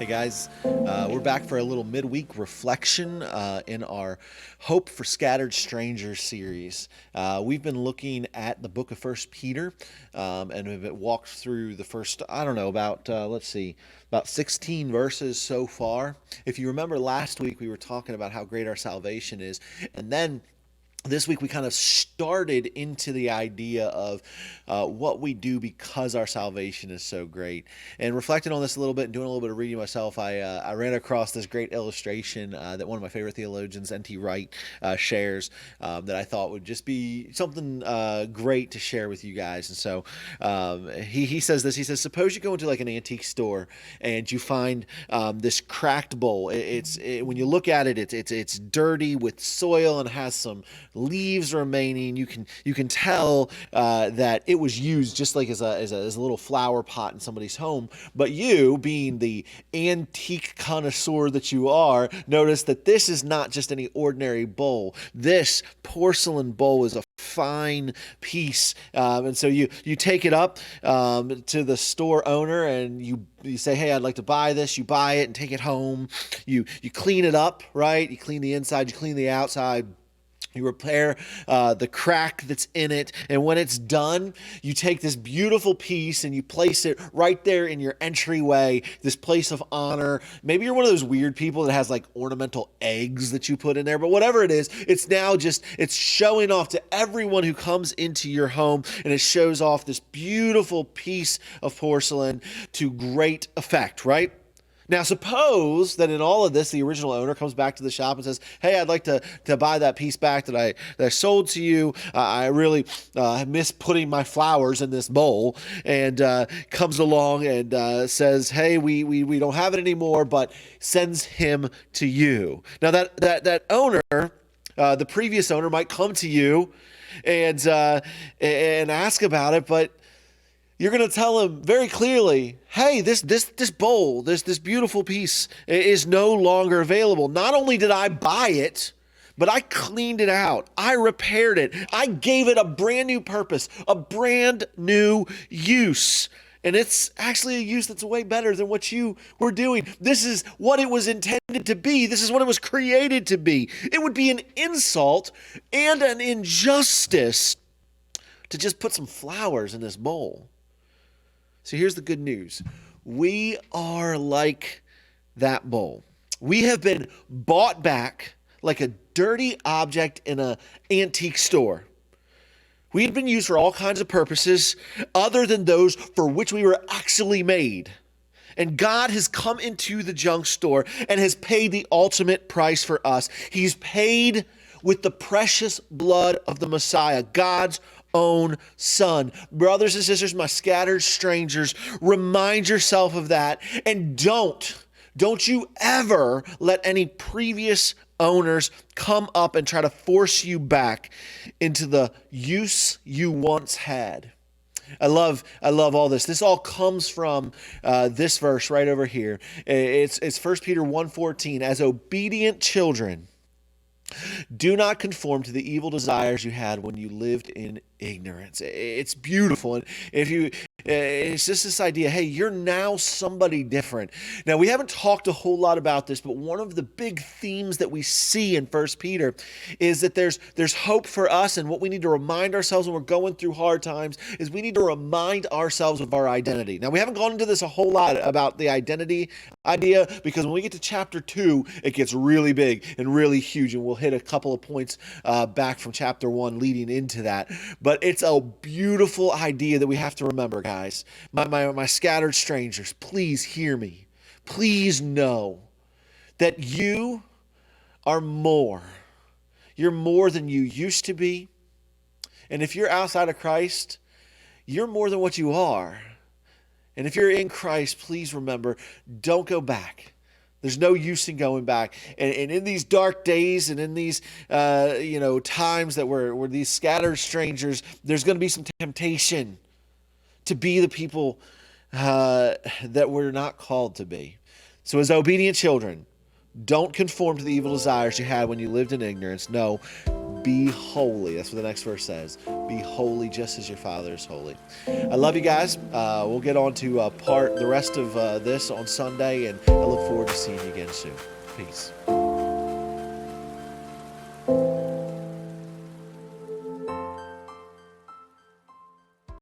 Hey guys, we're back for a little midweek reflection in our Hope for Scattered Strangers series. We've been looking at the book of First Peter, and we've walked through the first, I don't know, about 16 verses so far. If you remember last week, we were talking about how great our salvation is, and then this week we kind of started into the idea of what we do because our salvation is so great. And reflecting on this a little bit and doing a little bit of reading myself, I ran across this great illustration that one of my favorite theologians, N.T. Wright, shares that I thought would just be something great to share with you guys. And so he says this. He says, suppose you go into like an antique store and you find this cracked bowl. When you look at it, it's dirty with soil and has some leaves remaining. You can tell that it was used just like as a little flower pot in somebody's home. But you, being the antique connoisseur that you are, notice that this is not just any ordinary bowl. This porcelain bowl is a fine piece, and so you take it up to the store owner and you say, hey, I'd like to buy this. You buy it and take it home. You clean it up, right? You clean the inside, you clean the outside. You repair the crack that's in it. And when it's done, you take this beautiful piece and you place it right there in your entryway, this place of honor. Maybe you're one of those weird people that has like ornamental eggs that you put in there. But whatever it is, it's now it's showing off to everyone who comes into your home. And it shows off this beautiful piece of porcelain to great effect, right? Now, suppose that in all of this, the original owner comes back to the shop and says, hey, I'd like to buy that piece back that I sold to you. I really miss putting my flowers in this bowl. And comes along and says, hey, we don't have it anymore, but sends him to you. Now, that owner, the previous owner, might come to you and ask about it, but you're going to tell him very clearly, hey, this bowl, this beautiful piece is no longer available. Not only did I buy it, but I cleaned it out. I repaired it. I gave it a brand new purpose, a brand new use. And it's actually a use that's way better than what you were doing. This is what it was intended to be. This is what it was created to be. It would be an insult and an injustice to just put some flowers in this bowl. So here's the good news. We are like that bowl. We have been bought back like a dirty object in an antique store. We have been used for all kinds of purposes other than those for which we were actually made. And God has come into the junk store and has paid the ultimate price for us. He's paid with the precious blood of the Messiah, God's own Son. Brothers and sisters, my scattered strangers, remind yourself of that. And don't you ever let any previous owners come up and try to force you back into the use you once had. I love all this. This all comes from this verse right over here. It's 1 Peter 1:14. As obedient children, do not conform to the evil desires you had when you lived in ignorance. It's beautiful. And it's just this idea, hey, you're now somebody different. Now, we haven't talked a whole lot about this, but one of the big themes that we see in 1 Peter is that there's hope for us, and what we need to remind ourselves when we're going through hard times is we need to remind ourselves of our identity. Now, we haven't gone into this a whole lot about the identity idea, because when we get to chapter 2, it gets really big and really huge, and we'll hit a couple of points back from chapter 1 leading into that. But it's a beautiful idea that we have to remember, guys. My scattered strangers, please hear me. Please know that you are more. You're more than you used to be. And if you're outside of Christ, you're more than what you are. And if you're in Christ, please remember, don't go back. There's no use in going back. And in these dark days and in these times that we're these scattered strangers, there's going to be some temptation to be the people that we're not called to be. So as obedient children, don't conform to the evil desires you had when you lived in ignorance. No, be holy. That's what the next verse says. Be holy just as your Father is holy. I love you guys. We'll get on to the rest of this on Sunday, and I look forward to seeing you again soon. Peace.